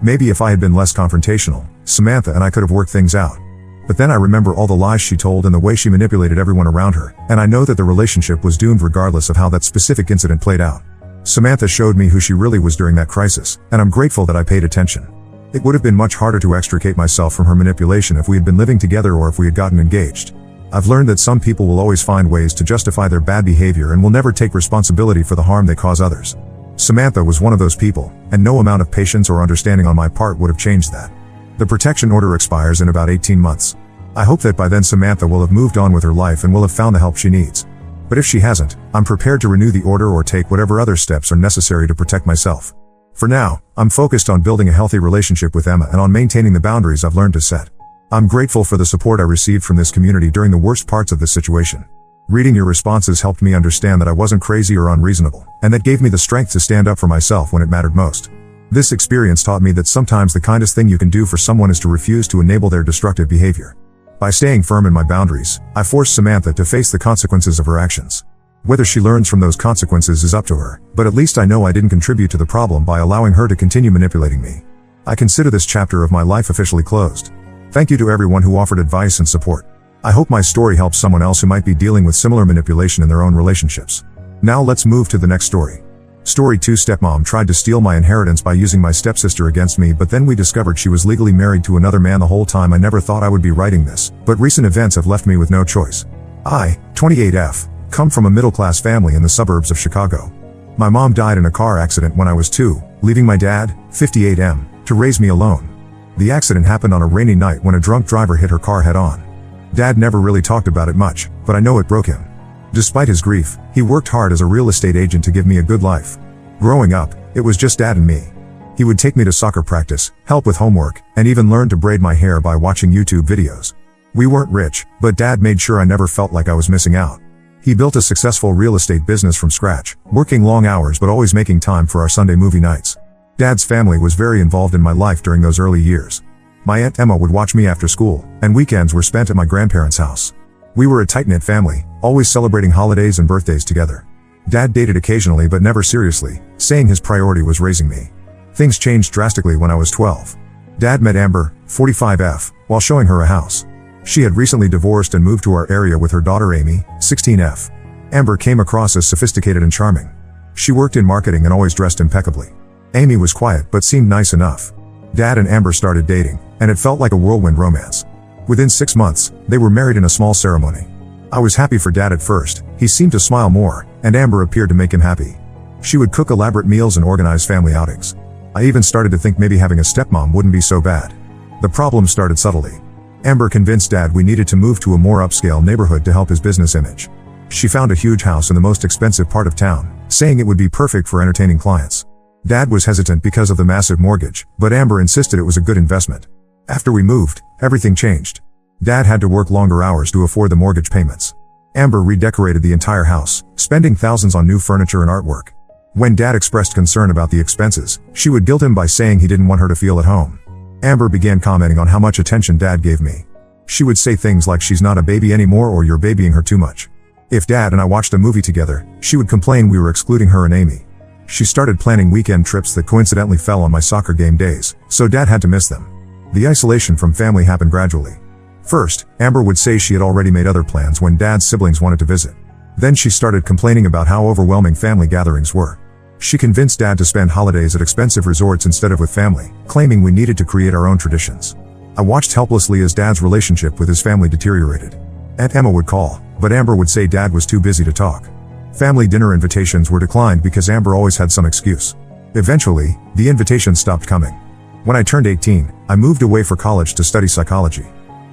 Speaker 1: Maybe if I had been less confrontational, Samantha and I could have worked things out. But then I remember all the lies she told and the way she manipulated everyone around her, and I know that the relationship was doomed regardless of how that specific incident played out. Samantha showed me who she really was during that crisis, and I'm grateful that I paid attention. It would have been much harder to extricate myself from her manipulation if we had been living together or if we had gotten engaged. I've learned that some people will always find ways to justify their bad behavior and will never take responsibility for the harm they cause others. Samantha was one of those people, and no amount of patience or understanding on my part would have changed that. The protection order expires in about 18 months. I hope that by then Samantha will have moved on with her life and will have found the help she needs. But if she hasn't, I'm prepared to renew the order or take whatever other steps are necessary to protect myself. For now, I'm focused on building a healthy relationship with Emma and on maintaining the boundaries I've learned to set. I'm grateful for the support I received from this community during the worst parts of this situation. Reading your responses helped me understand that I wasn't crazy or unreasonable, and that gave me the strength to stand up for myself when it mattered most. This experience taught me that sometimes the kindest thing you can do for someone is to refuse to enable their destructive behavior. By staying firm in my boundaries, I forced Samantha to face the consequences of her actions. Whether she learns from those consequences is up to her, but at least I know I didn't contribute to the problem by allowing her to continue manipulating me. I consider this chapter of my life officially closed. Thank you to everyone who offered advice and support. I hope my story helps someone else who might be dealing with similar manipulation in their own relationships. Now let's move to the next story. Story 2. Stepmom tried to steal my inheritance by using my stepsister against me, but then we discovered she was legally married to another man the whole time. I never thought I would be writing this, but recent events have left me with no choice. I, 28F, come from a middle-class family in the suburbs of Chicago. My mom died in a car accident when I was 2, leaving my dad, 58M, to raise me alone. The accident happened on a rainy night when a drunk driver hit her car head-on. Dad never really talked about it much, but I know it broke him. Despite his grief, he worked hard as a real estate agent to give me a good life. Growing up, it was just Dad and me. He would take me to soccer practice, help with homework, and even learn to braid my hair by watching YouTube videos. We weren't rich, but Dad made sure I never felt like I was missing out. He built a successful real estate business from scratch, working long hours but always making time for our Sunday movie nights. Dad's family was very involved in my life during those early years. My Aunt Emma would watch me after school, and weekends were spent at my grandparents' house. We were a tight-knit family, always celebrating holidays and birthdays together. Dad dated occasionally but never seriously, saying his priority was raising me. Things changed drastically when I was 12. Dad met Amber, 45F, while showing her a house. She had recently divorced and moved to our area with her daughter Amy, 16F. Amber came across as sophisticated and charming. She worked in marketing and always dressed impeccably. Amy was quiet but seemed nice enough. Dad and Amber started dating, and it felt like a whirlwind romance. Within 6 months, they were married in a small ceremony. I was happy for Dad at first. He seemed to smile more, and Amber appeared to make him happy. She would cook elaborate meals and organize family outings. I even started to think maybe having a stepmom wouldn't be so bad. The problem started subtly. Amber convinced Dad we needed to move to a more upscale neighborhood to help his business image. She found a huge house in the most expensive part of town, saying it would be perfect for entertaining clients. Dad was hesitant because of the massive mortgage, but Amber insisted it was a good investment. After we moved, everything changed. Dad had to work longer hours to afford the mortgage payments. Amber redecorated the entire house, spending thousands on new furniture and artwork. When Dad expressed concern about the expenses, she would guilt him by saying he didn't want her to feel at home. Amber began commenting on how much attention Dad gave me. She would say things like she's not a baby anymore or you're babying her too much. If Dad and I watched a movie together, she would complain we were excluding her and Amy. She started planning weekend trips that coincidentally fell on my soccer game days, so Dad had to miss them. The isolation from family happened gradually. First, Amber would say she had already made other plans when Dad's siblings wanted to visit. Then she started complaining about how overwhelming family gatherings were. She convinced Dad to spend holidays at expensive resorts instead of with family, claiming we needed to create our own traditions. I watched helplessly as Dad's relationship with his family deteriorated. Aunt Emma would call, but Amber would say Dad was too busy to talk. Family dinner invitations were declined because Amber always had some excuse. Eventually, the invitations stopped coming. When I turned 18, I moved away for college to study psychology.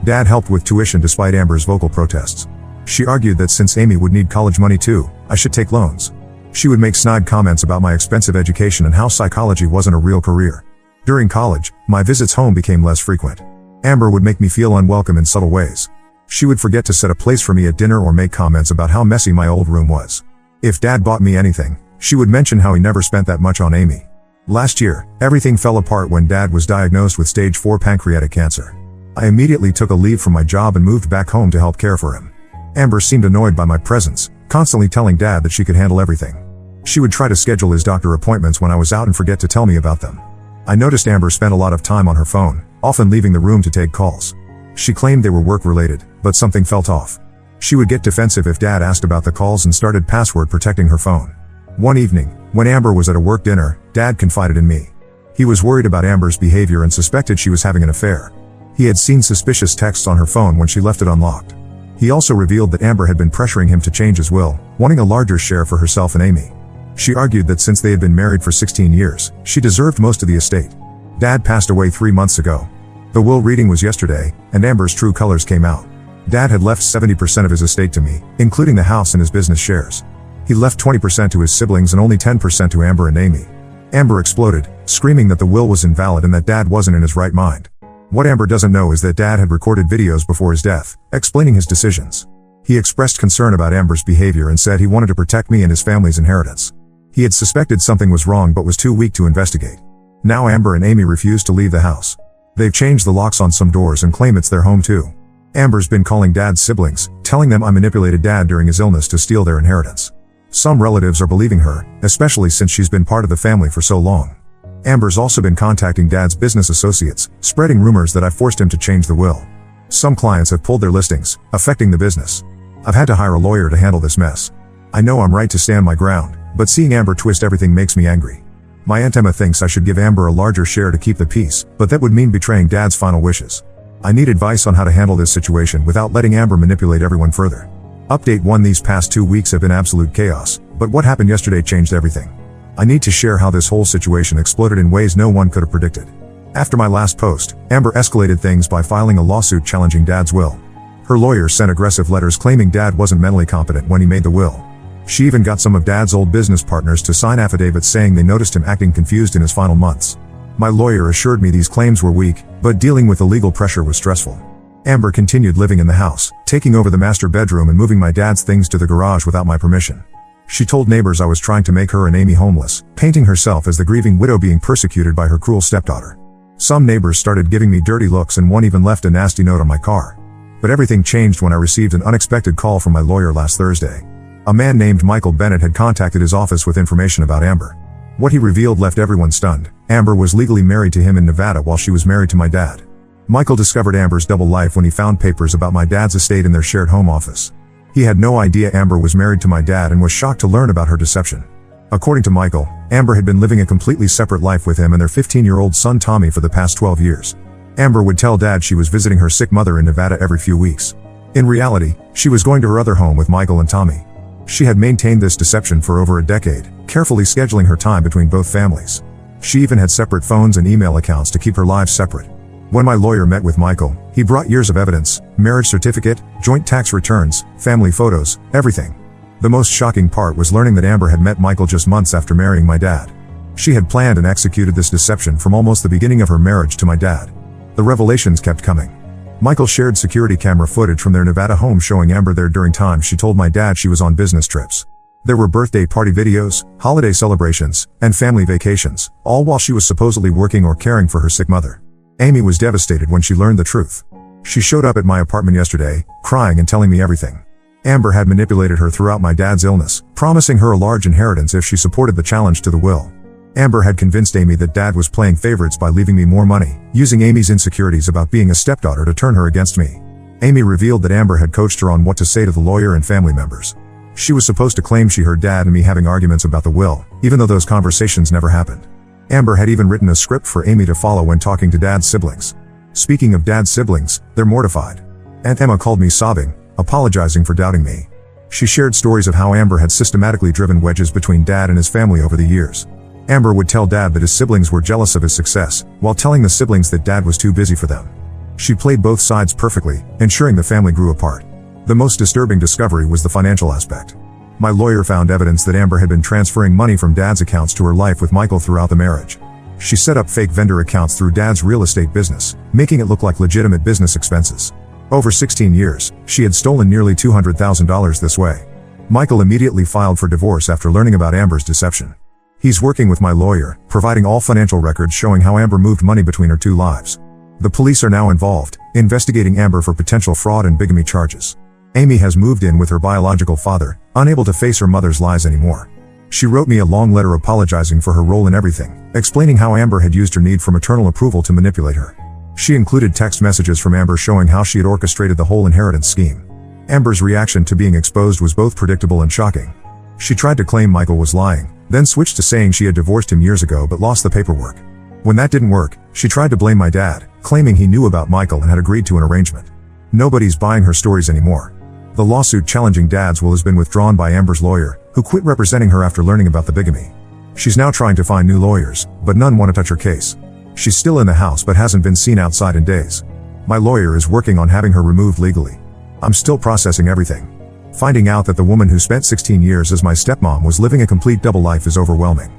Speaker 1: Dad helped with tuition despite Amber's vocal protests. She argued that since Amy would need college money too, I should take loans. She would make snide comments about my expensive education and how psychology wasn't a real career. During college, my visits home became less frequent. Amber would make me feel unwelcome in subtle ways. She would forget to set a place for me at dinner or make comments about how messy my old room was. If Dad bought me anything, she would mention how he never spent that much on Amy. Last year, everything fell apart when Dad was diagnosed with stage 4 pancreatic cancer. I immediately took a leave from my job and moved back home to help care for him. Amber seemed annoyed by my presence, constantly telling Dad that she could handle everything. She would try to schedule his doctor appointments when I was out and forget to tell me about them. I noticed Amber spent a lot of time on her phone, often leaving the room to take calls. She claimed they were work-related, but something felt off. She would get defensive if Dad asked about the calls and started password protecting her phone. One evening, when Amber was at a work dinner, Dad confided in me. He was worried about Amber's behavior and suspected she was having an affair. He had seen suspicious texts on her phone when she left it unlocked. He also revealed that Amber had been pressuring him to change his will, wanting a larger share for herself and Amy. She argued that since they had been married for 16 years, she deserved most of the estate. Dad passed away 3 months ago. The will reading was yesterday, and Amber's true colors came out. Dad had left 70% of his estate to me, including the house and his business shares. He left 20% to his siblings and only 10% to Amber and Amy. Amber exploded, screaming that the will was invalid and that Dad wasn't in his right mind. What Amber doesn't know is that Dad had recorded videos before his death, explaining his decisions. He expressed concern about Amber's behavior and said he wanted to protect me and his family's inheritance. He had suspected something was wrong but was too weak to investigate. Now Amber and Amy refuse to leave the house. They've changed the locks on some doors and claim it's their home too. Amber's been calling Dad's siblings, telling them I manipulated Dad during his illness to steal their inheritance. Some relatives are believing her, especially since she's been part of the family for so long. Amber's also been contacting Dad's business associates, spreading rumors that I forced him to change the will. Some clients have pulled their listings, affecting the business. I've had to hire a lawyer to handle this mess. I know I'm right to stand my ground, but seeing Amber twist everything makes me angry. My Aunt Emma thinks I should give Amber a larger share to keep the peace, but that would mean betraying Dad's final wishes. I need advice on how to handle this situation without letting Amber manipulate everyone further. Update 1: These past 2 weeks have been absolute chaos, but what happened yesterday changed everything. I need to share how this whole situation exploded in ways no one could have predicted. After my last post, Amber escalated things by filing a lawsuit challenging Dad's will. Her lawyer sent aggressive letters claiming Dad wasn't mentally competent when he made the will. She even got some of Dad's old business partners to sign affidavits saying they noticed him acting confused in his final months. My lawyer assured me these claims were weak, but dealing with the legal pressure was stressful. Amber continued living in the house, taking over the master bedroom and moving my dad's things to the garage without my permission. She told neighbors I was trying to make her and Amy homeless, painting herself as the grieving widow being persecuted by her cruel stepdaughter. Some neighbors started giving me dirty looks and one even left a nasty note on my car. But everything changed when I received an unexpected call from my lawyer last Thursday. A man named Michael Bennett had contacted his office with information about Amber. What he revealed left everyone stunned. Amber was legally married to him in Nevada while she was married to my dad. Michael discovered Amber's double life when he found papers about my dad's estate in their shared home office. He had no idea Amber was married to my dad and was shocked to learn about her deception. According to Michael, Amber had been living a completely separate life with him and their 15-year-old son Tommy for the past 12 years. Amber would tell Dad she was visiting her sick mother in Nevada every few weeks. In reality, she was going to her other home with Michael and Tommy. She had maintained this deception for over a decade, carefully scheduling her time between both families. She even had separate phones and email accounts to keep her lives separate. When my lawyer met with Michael, he brought years of evidence, marriage certificate, joint tax returns, family photos, everything. The most shocking part was learning that Amber had met Michael just months after marrying my dad. She had planned and executed this deception from almost the beginning of her marriage to my dad. The revelations kept coming. Michael shared security camera footage from their Nevada home showing Amber there during times she told my dad she was on business trips. There were birthday party videos, holiday celebrations, and family vacations, all while she was supposedly working or caring for her sick mother. Amy was devastated when she learned the truth. She showed up at my apartment yesterday, crying and telling me everything. Amber had manipulated her throughout my dad's illness, promising her a large inheritance if she supported the challenge to the will. Amber had convinced Amy that Dad was playing favorites by leaving me more money, using Amy's insecurities about being a stepdaughter to turn her against me. Amy revealed that Amber had coached her on what to say to the lawyer and family members. She was supposed to claim she heard Dad and me having arguments about the will, even though those conversations never happened. Amber had even written a script for Amy to follow when talking to Dad's siblings. Speaking of Dad's siblings, they're mortified. Aunt Emma called me sobbing, apologizing for doubting me. She shared stories of how Amber had systematically driven wedges between Dad and his family over the years. Amber would tell Dad that his siblings were jealous of his success, while telling the siblings that Dad was too busy for them. She played both sides perfectly, ensuring the family grew apart. The most disturbing discovery was the financial aspect. My lawyer found evidence that Amber had been transferring money from Dad's accounts to her life with Michael throughout the marriage. She set up fake vendor accounts through Dad's real estate business, making it look like legitimate business expenses. Over 16 years, she had stolen nearly $200,000 this way. Michael immediately filed for divorce after learning about Amber's deception. He's working with my lawyer, providing all financial records showing how Amber moved money between her two lives. The police are now involved, investigating Amber for potential fraud and bigamy charges. Amy has moved in with her biological father, unable to face her mother's lies anymore. She wrote me a long letter apologizing for her role in everything, explaining how Amber had used her need for maternal approval to manipulate her. She included text messages from Amber showing how she had orchestrated the whole inheritance scheme. Amber's reaction to being exposed was both predictable and shocking. She tried to claim Michael was lying, then switched to saying she had divorced him years ago but lost the paperwork. When that didn't work, she tried to blame my dad, claiming he knew about Michael and had agreed to an arrangement. Nobody's buying her stories anymore. The lawsuit challenging Dad's will has been withdrawn by Amber's lawyer, who quit representing her after learning about the bigamy. She's now trying to find new lawyers, but none want to touch her case. She's still in the house but hasn't been seen outside in days. My lawyer is working on having her removed legally. I'm still processing everything. Finding out that the woman who spent 16 years as my stepmom was living a complete double life is overwhelming.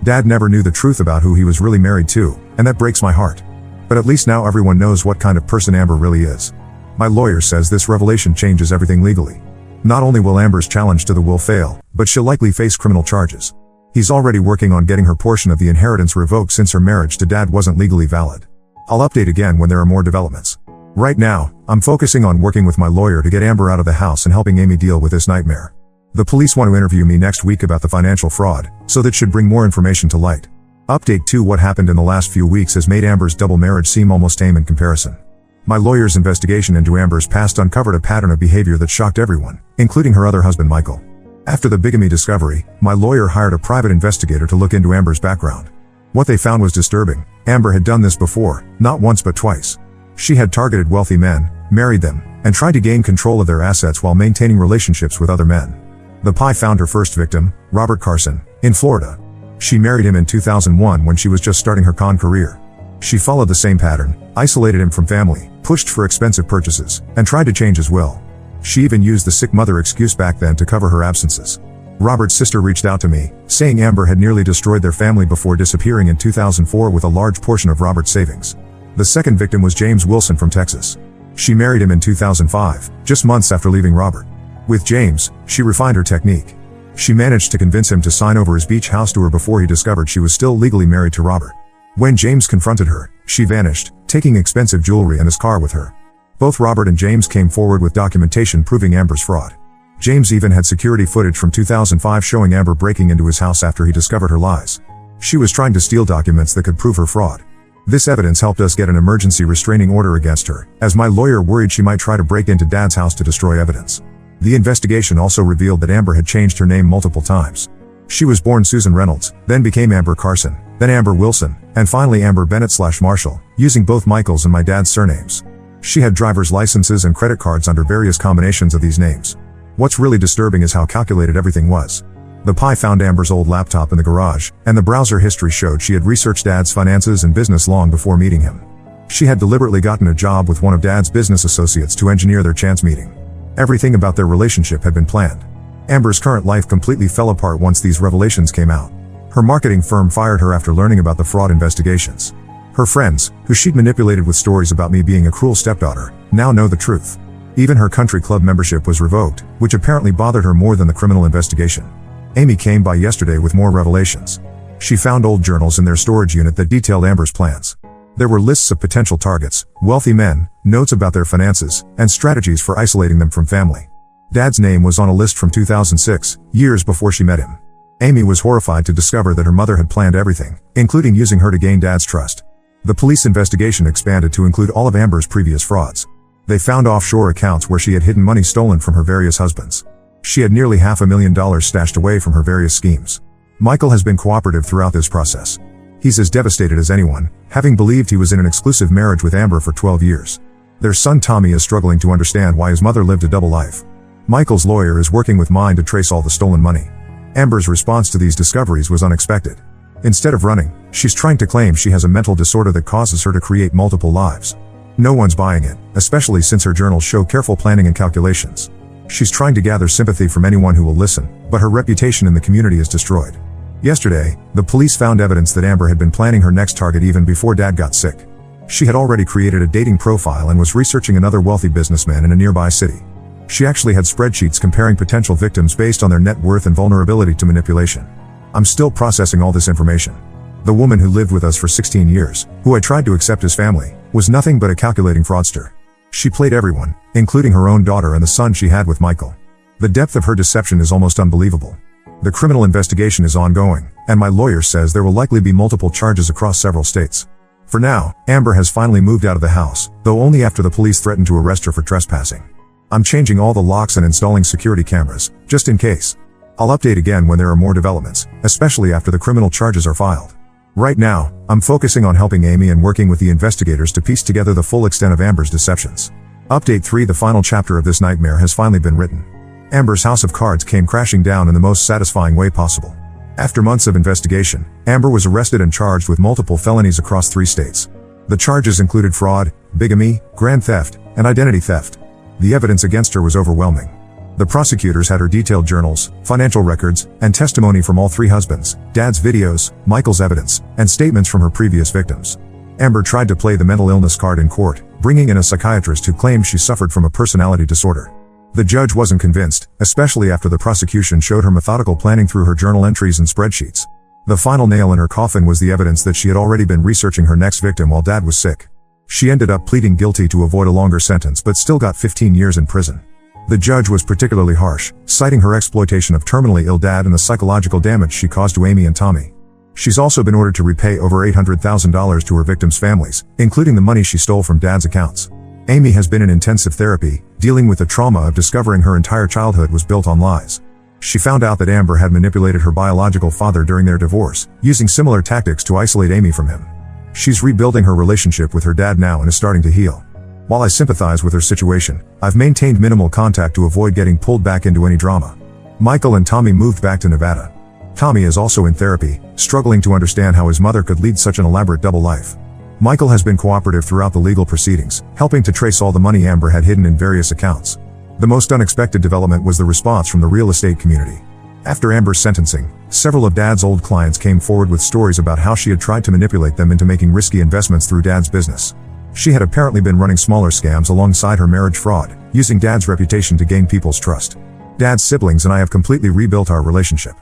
Speaker 1: Dad never knew the truth about who he was really married to, and that breaks my heart. But at least now everyone knows what kind of person Amber really is. My lawyer says this revelation changes everything legally. Not only will Amber's challenge to the will fail, but she'll likely face criminal charges. He's already working on getting her portion of the inheritance revoked since her marriage to Dad wasn't legally valid. I'll update again when there are more developments. Right now, I'm focusing on working with my lawyer to get Amber out of the house and helping Amy deal with this nightmare. The police want to interview me next week about the financial fraud, so that should bring more information to light. Update 2: What happened in the last few weeks has made Amber's double marriage seem almost tame in comparison. My lawyer's investigation into Amber's past uncovered a pattern of behavior that shocked everyone, including her other husband Michael. After the bigamy discovery, my lawyer hired a private investigator to look into Amber's background. What they found was disturbing. Amber had done this before, not once but twice. She had targeted wealthy men, married them, and tried to gain control of their assets while maintaining relationships with other men. The PI found her first victim, Robert Carson, in Florida. She married him in 2001 when she was just starting her con career. She followed the same pattern, isolated him from family, pushed for expensive purchases, and tried to change his will. She even used the sick mother excuse back then to cover her absences. Robert's sister reached out to me, saying Amber had nearly destroyed their family before disappearing in 2004 with a large portion of Robert's savings. The second victim was James Wilson from Texas. She married him in 2005, just months after leaving Robert. With James, she refined her technique. She managed to convince him to sign over his beach house to her before he discovered she was still legally married to Robert. When James confronted her, she vanished, taking expensive jewelry and his car with her. Both Robert and James came forward with documentation proving Amber's fraud. James even had security footage from 2005 showing Amber breaking into his house after he discovered her lies. She was trying to steal documents that could prove her fraud. This evidence helped us get an emergency restraining order against her, as my lawyer worried she might try to break into Dad's house to destroy evidence. The investigation also revealed that Amber had changed her name multiple times. She was born Susan Reynolds, then became Amber Carson, then Amber Wilson, and finally Amber Bennett/Marshall, using both Michael's and my dad's surnames. She had driver's licenses and credit cards under various combinations of these names. What's really disturbing is how calculated everything was. The PI found Amber's old laptop in the garage, and the browser history showed she had researched Dad's finances and business long before meeting him. She had deliberately gotten a job with one of Dad's business associates to engineer their chance meeting. Everything about their relationship had been planned. Amber's current life completely fell apart once these revelations came out. Her marketing firm fired her after learning about the fraud investigations. Her friends, who she'd manipulated with stories about me being a cruel stepdaughter, now know the truth. Even her country club membership was revoked, which apparently bothered her more than the criminal investigation. Amy came by yesterday with more revelations. She found old journals in their storage unit that detailed Amber's plans. There were lists of potential targets, wealthy men, notes about their finances, and strategies for isolating them from family. Dad's name was on a list from 2006, years before she met him. Amy was horrified to discover that her mother had planned everything, including using her to gain Dad's trust. The police investigation expanded to include all of Amber's previous frauds. They found offshore accounts where she had hidden money stolen from her various husbands. She had nearly $500,000 stashed away from her various schemes. Michael has been cooperative throughout this process. He's as devastated as anyone, having believed he was in an exclusive marriage with Amber for 12 years. Their son Tommy is struggling to understand why his mother lived a double life. Michael's lawyer is working with mine to trace all the stolen money. Amber's response to these discoveries was unexpected. Instead of running, she's trying to claim she has a mental disorder that causes her to create multiple lives. No one's buying it, especially since her journals show careful planning and calculations. She's trying to gather sympathy from anyone who will listen, but her reputation in the community is destroyed. Yesterday, the police found evidence that Amber had been planning her next target even before Dad got sick. She had already created a dating profile and was researching another wealthy businessman in a nearby city. She actually had spreadsheets comparing potential victims based on their net worth and vulnerability to manipulation. I'm still processing all this information. The woman who lived with us for 16 years, who I tried to accept as family, was nothing but a calculating fraudster. She played everyone, including her own daughter and the son she had with Michael. The depth of her deception is almost unbelievable. The criminal investigation is ongoing, and my lawyer says there will likely be multiple charges across several states. For now, Amber has finally moved out of the house, though only after the police threatened to arrest her for trespassing. I'm changing all the locks and installing security cameras, just in case. I'll update again when there are more developments, especially after the criminal charges are filed. Right now, I'm focusing on helping Amy and working with the investigators to piece together the full extent of Amber's deceptions. Update 3: The final chapter of this nightmare has finally been written. Amber's house of cards came crashing down in the most satisfying way possible. After months of investigation, Amber was arrested and charged with multiple felonies across 3 states. The charges included fraud, bigamy, grand theft, and identity theft. The evidence against her was overwhelming. The prosecutors had her detailed journals, financial records, and testimony from all 3 husbands, Dad's videos, Michael's evidence, and statements from her previous victims. Amber tried to play the mental illness card in court, bringing in a psychiatrist who claimed she suffered from a personality disorder. The judge wasn't convinced, especially after the prosecution showed her methodical planning through her journal entries and spreadsheets. The final nail in her coffin was the evidence that she had already been researching her next victim while Dad was sick. She ended up pleading guilty to avoid a longer sentence but still got 15 years in prison. The judge was particularly harsh, citing her exploitation of terminally ill Dad and the psychological damage she caused to Amy and Tommy. She's also been ordered to repay over $800,000 to her victims' families, including the money she stole from Dad's accounts. Amy has been in intensive therapy, dealing with the trauma of discovering her entire childhood was built on lies. She found out that Amber had manipulated her biological father during their divorce, using similar tactics to isolate Amy from him. She's rebuilding her relationship with her dad now and is starting to heal. While I sympathize with her situation, I've maintained minimal contact to avoid getting pulled back into any drama. Michael and Tommy moved back to Nevada. Tommy is also in therapy, struggling to understand how his mother could lead such an elaborate double life. Michael has been cooperative throughout the legal proceedings, helping to trace all the money Amber had hidden in various accounts. The most unexpected development was the response from the real estate community. After Amber's sentencing, several of Dad's old clients came forward with stories about how she had tried to manipulate them into making risky investments through Dad's business. She had apparently been running smaller scams alongside her marriage fraud, using Dad's reputation to gain people's trust. Dad's siblings and I have completely rebuilt our relationship.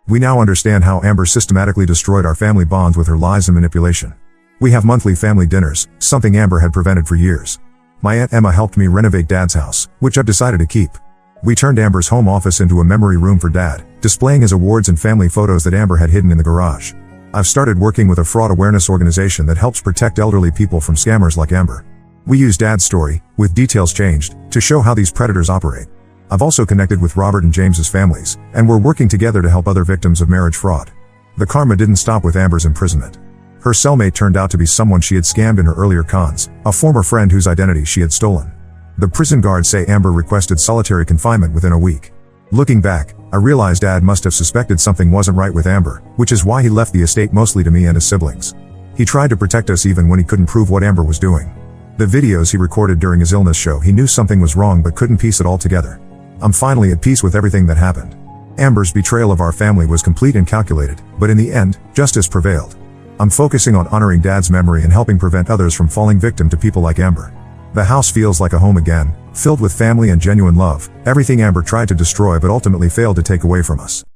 Speaker 1: We now understand how Amber systematically destroyed our family bonds with her lies and manipulation. We have monthly family dinners, something Amber had prevented for years. My Aunt Emma helped me renovate Dad's house, which I've decided to keep. We turned Amber's home office into a memory room for Dad, displaying his awards and family photos that Amber had hidden in the garage. I've started working with a fraud awareness organization that helps protect elderly people from scammers like Amber. We use Dad's story, with details changed, to show how these predators operate. I've also connected with Robert and James's families, and we're working together to help other victims of marriage fraud. The karma didn't stop with Amber's imprisonment. Her cellmate turned out to be someone she had scammed in her earlier cons, a former friend whose identity she had stolen. The prison guards say Amber requested solitary confinement within a week. Looking back, I realized Dad must have suspected something wasn't right with Amber, which is why he left the estate mostly to me and his siblings. He tried to protect us even when he couldn't prove what Amber was doing. The videos he recorded during his illness show he knew something was wrong but couldn't piece it all together. I'm finally at peace with everything that happened. Amber's betrayal of our family was complete and calculated, but in the end, justice prevailed. I'm focusing on honoring Dad's memory and helping prevent others from falling victim to people like Amber. The house feels like a home again, filled with family and genuine love, everything Amber tried to destroy but ultimately failed to take away from us.